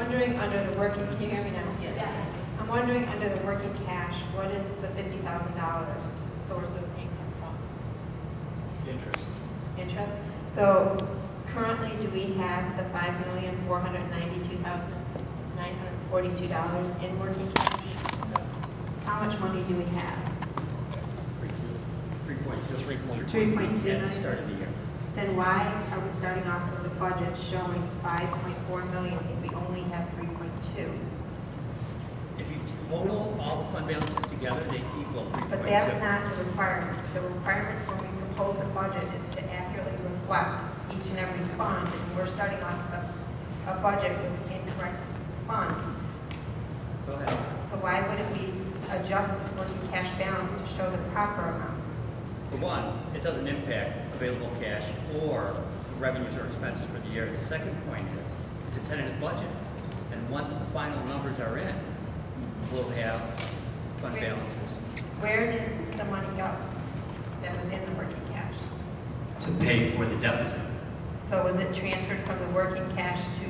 wondering under the working, can you hear me now? Yes. I'm wondering under the working cash, what is the $50,000 source of income from? Interest. Interest? So currently, do we have the $5,492,942 in working cash? How much money do we have? 3.2. 3.2 at the million. start of the year. Then why are we starting off with a budget showing 5.4 million if we only have 3.2? If you total all the fund balances together, they equal 3.2. But that's not the requirements. The requirements when we propose a budget is to accurately reflect each and every fund, and we're starting off a budget with incorrect funds. Go ahead. So why wouldn't we adjust this working cash balance to show the proper amount? For one, it doesn't impact available cash or revenues or expenses for the year. The second point is, it's a tentative budget. And once the final numbers are in, we'll have fund balances. Where did the money go that was in the working cash? To pay for the deficit. So was it transferred from the working cash to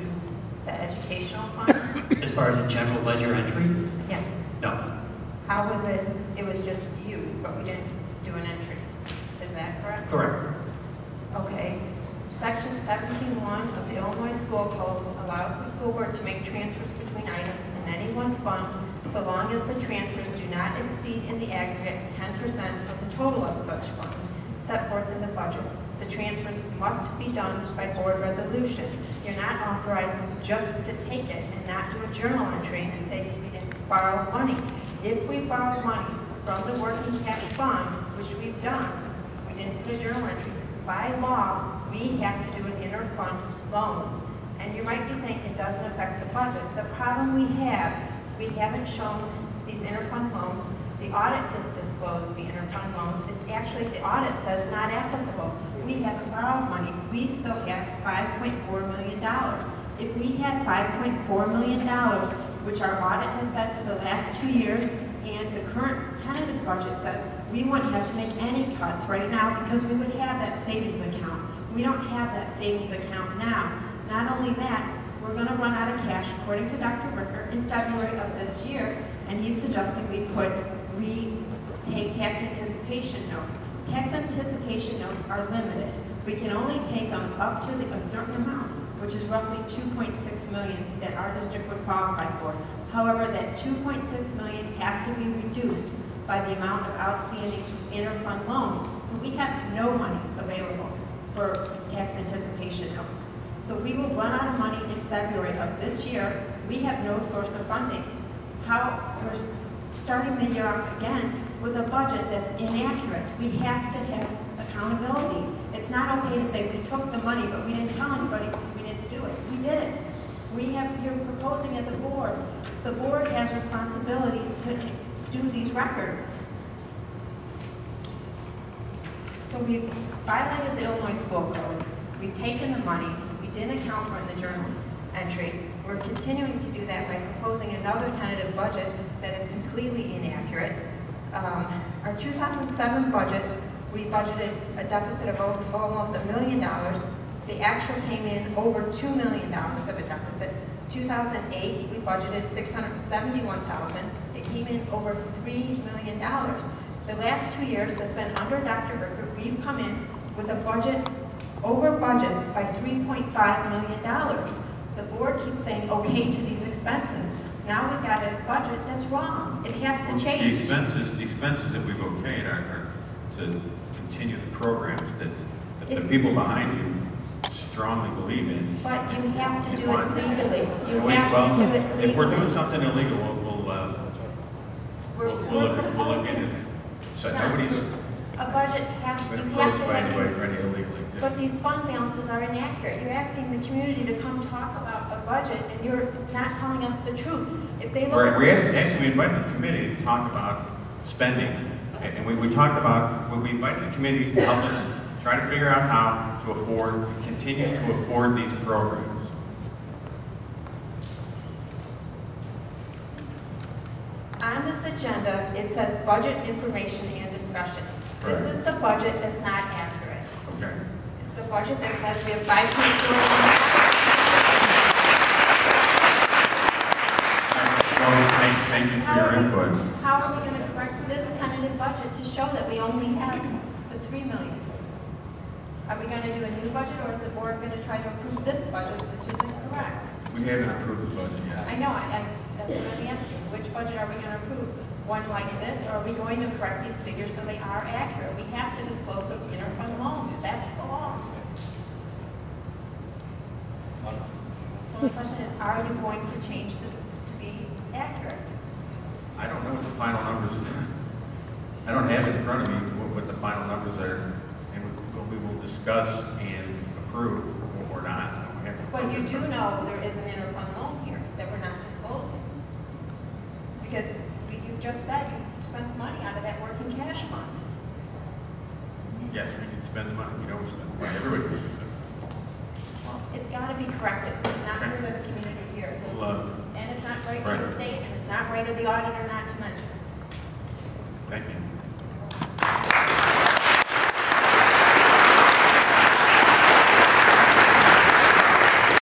the educational fund? As far as a general ledger entry, Yes. no. How was it? It was just used, but we didn't do an entry. Is that correct? Correct. Okay. Section 17.1 of the Illinois School Code allows the school board to make transfers between items in any one fund so long as the transfers do not exceed in the aggregate 10% of the total of such fund set forth in the budget. The transfers must be done by board resolution. You're not authorized just to take it and not do a journal entry and say we didn't borrow money. If we borrow money from the working cash fund, which we've done, we didn't put a journal entry. By law, we have to do an interfund loan. And you might be saying it doesn't affect the budget. The problem we haven't shown these interfund loans. The audit didn't disclose the interfund loans. Actually, the audit says not applicable. We haven't borrowed money. We still have $5.4 million. If we had $5.4 million, which our audit has said for the last 2 years, and the current tentative budget says we wouldn't have to make any cuts right now because we would have that savings account. We don't have that savings account now. Not only that, we're going to run out of cash, according to Dr. Ricker, in February of this year, and he's suggesting we take tax anticipation notes. Tax anticipation notes are limited. We can only take them up to a certain amount, which is roughly $2.6 million that our district would qualify for. However, that $2.6 million has to be reduced by the amount of outstanding interfund loans. So we have no money available for tax anticipation notes. So we will run out of money in February of this year. We have no source of funding. We're starting the year off again with a budget that's inaccurate. We have to have accountability. It's not okay to say we took the money, but we didn't tell anybody we didn't do it. We did it. You're proposing as a board. The board has responsibility to do these records. So we've violated the Illinois School Code. We've taken the money. We didn't account for it in the journal entry. We're continuing to do that by proposing another tentative budget that is completely inaccurate. Our 2007 budget, we budgeted a deficit of almost $1 million. The actual came in over $2 million of a deficit. 2008, we budgeted $671,000. It came in over $3 million. The last 2 years that's been under Dr. Ricker, we've come in with a budget over budget by $3.5 million. The board keeps saying okay to these expenses. Now we've got a budget that's wrong. It has to change. The expenses that we've okayed are to continue the programs that the people behind you strongly believe in. But you have to do it legally. You have to do it legally. If we're doing something illegal, we'll look into it. So nobody's a budget has you have to have ready illegally. But these fund balances are inaccurate. You're asking the community to come talk about a budget, and you're not telling us the truth. If they look we invited the committee to talk about spending, and we invited the committee to help us try to figure out how to continue to afford these programs. On this agenda, it says budget information and discussion. This is the budget that's not accurate. Okay. It's the budget that says we have 5.4 million. thank you for your input. How are we going to correct this tentative budget to show that we only have the 3 million? Are we going to do a new budget, or is the board going to try to approve this budget, which isn't correct? We haven't approved the budget yet. I know, that's what I'm asking. Which budget are we going to approve? One like this, or are we going to correct these figures so they are accurate? We have to disclose those interfund loans. That's the law. So the question is, are you going to change this to be accurate? I don't know what the final numbers are. I don't have it in front of me what the final numbers are, and we will discuss and approve or not. But you do know there is an interfund loan here that we're not disclosing. Because you've just said you spent money out of that working cash fund. Yes, we can spend the money. We don't spend the money. Everybody can spend it. It's got to be corrected. It's not fair to the community here. And it's not right to the state, and it's not right to the auditor not to mention it. Thank you.